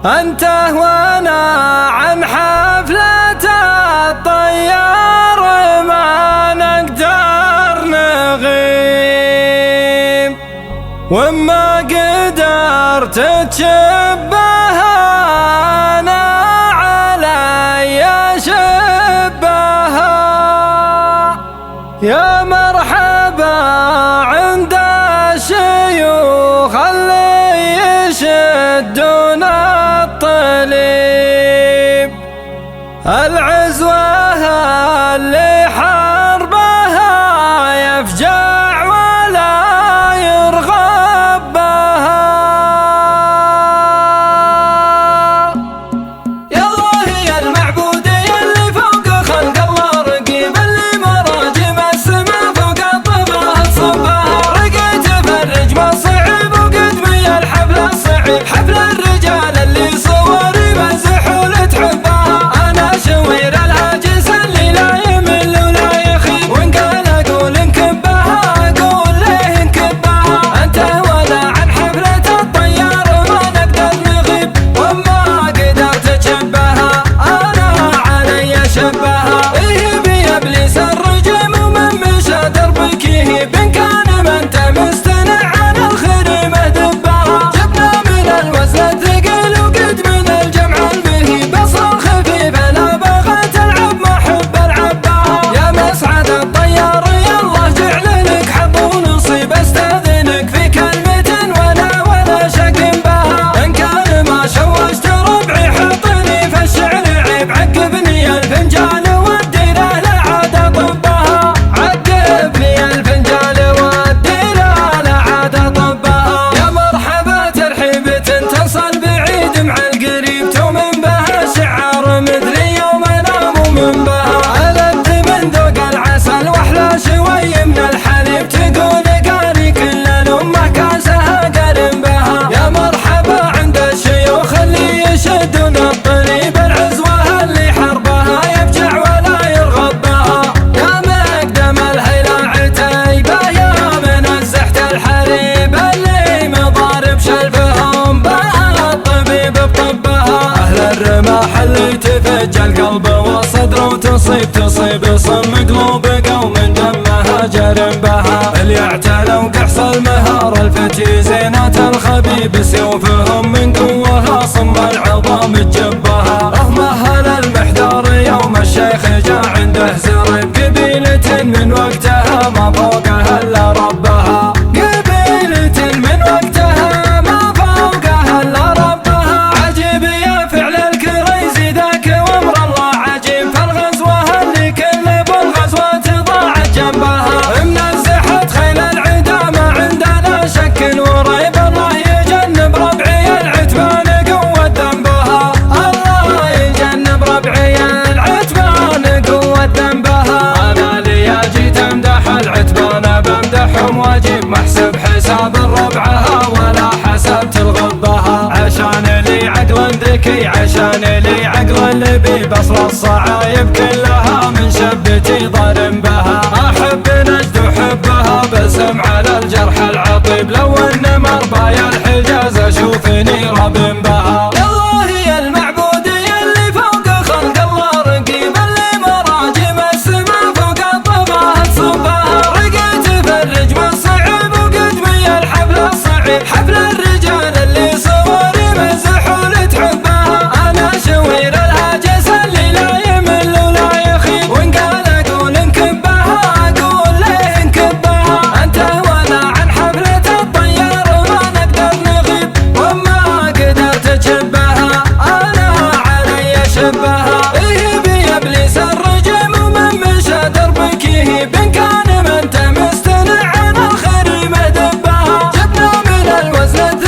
أنت وانا عن حفلة الطيار ما نقدر نغيب، وما قدرت تشبه أنا علي شبهها. يا مرحبا عند الشيوخ اللي يشدون الطليب، العزوة اللي حربها يفجع ولا يرغب بها. يا الله يا المعبودية اللي فوق خلق الله رقيب، اللي مراجم السما فوق الطبع صبها، رقيت فرج ما صعب وقدمي الحفل الصعيب، حفل الرجال اللي صوري مزحول تحبها. انا شوير الهاجس اللي لا يمل ولا يخيب، وان قال اقول انكبها اقول ليه انكبها. انت ولا عن حفلة الطيار ما نقدر نغيب، وما قدرت تشبهها انا علي شبهها. ايه بي ابليس الرجيم ومن مشى دربك يهيب، ان كان من تمستنع عن الخريمه دبها. جبنا من الوزن الثقيل وقد من الجمع المهيب، اصل خفيف لا بغت العب ما حب العبها. يا مسعد الطيار يا الله جعل لك حظ ونصيب، استاذنك في كلمة ولا شك بها. ان كان ما شوشت ربعي حطني في الشعر عيب، عقبني الفنجان ودي له لعاد طبها. عقبني الفنجان ودي له لعاد طبها. يا مرحبا ترحيبة تصل بعيد مع القريب، تؤمن بها شعار مثلي يوم انام ومن بها. علمت من ذوق العسل واحلى شوي من الحليب، تقول قاري كل الامه كاسها قارن بها. يا مرحبا عند الشيوخ اللي يشدون الطريب، العزوه اللي حربها يفجع ولا يرغب بها. يا مقدم الهيلة عتيبه يا من نزحت الحريب، اللي مضارب شلفهم بها الطبيب بطبها. اهل الرماح اللي تفج القلب والصدر وتصيب صم قلوب قوم دمها جرم بها. اللي اعتلوا قحص المهار الفتي زينات الخبيب، سيوفهم من قوها صم العظام تجبها. مهل المحدار يوم الشيخ جاء عنده زرب، قبيلة من وقتها ما فوقها الا ربها. قبيلة من وقتها ما فوقها الا ربها. عجيب يا فعل الكريزي ذاك وامر الله عجيب، فالغزوة اللي كل بالغزوة ضاعت جنبها. منزحت خيل العدا ما عندنا شك وريب، الله يجنب ربعي العتبان قوة ذنبها. الله يجنب ربعي العتبان قوة ذنبها. انا لي جيت امدح العتبان بمدحهم واجيب، ما احسب حساب ربعها ولا حسبت الغبها. عشان لي عقل ذكي عشان لي عقل لبيب، اصل الصعايب كلها من شبتي ضارم بها. احب نجد وحبها بسم على الجرح العطيب، لو ان مربايا الحجاز اشوفني رابم بها. يا الله يا المعبودية اللي فوق خلق الله رقيب، اللي مراجم السما فوق الطبع صبها. رقيت فرج من صعب وقدمي الحفل الصعيب، حفل الرجال اللي صوري مزحول تحبها. انا شوير الهاجس اللي لا يمل ولا يخيب، وان قال اقول انكبها اقول ليه انكبها. انت ولا عن حفلة الطيار ما نقدر نغيب، وما قدرت تشبهها انا علي شبهها. ايه بي ابليس الرجيم ومن مشى دربك يهيب، ان كان من تمستنع عن الخريمه دبها. جبنا من الوزن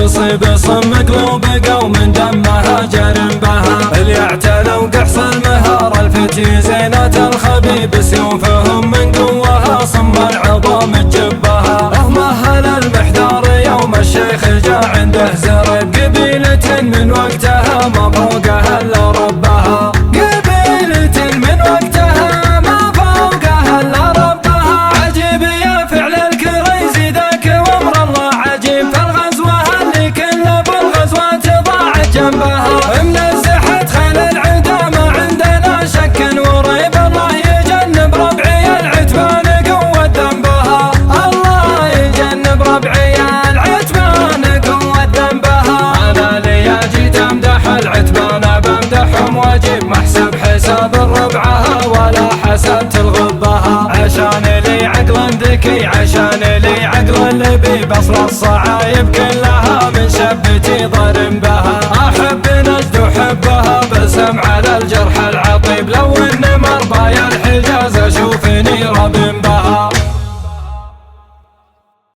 يصيب صم قلوب قوم دمها جرم بها. اللي اعتلوا قحص المهار الفتي زينة الخبيب سيوفهم من قوها صم العظام تجبها. مهل المحدار يوم الشيخ جاء عنده زرب قبيلة من وقتها ما فوقها الا ربها. قبيلة من وقتها ما فوقها الا ربها. عجيب يا فعل الكريزي ذاك وامر الله عجيب في الغزوة اللي كل بالغزوة ضاعت جنبها. منزحت خيل العدا ما عندنا شك وريب الله يجنب ربعي العتبان قوة ذنبها. الله يجنب ربعي العتبان قوة ذنبها. انا لي جيت امدح العتبان بمدحهم واجيب محسب حساب الربعها ولا حسبت الغبها. عشان لي عقل ذكي عشان لي عقل لبيب اصل الصعايب كلها من شبتي ضرم بها. احب نجد وحبها بسم على الجرح العطيب لو ان مربايا الحجاز اشوفني ربم بها.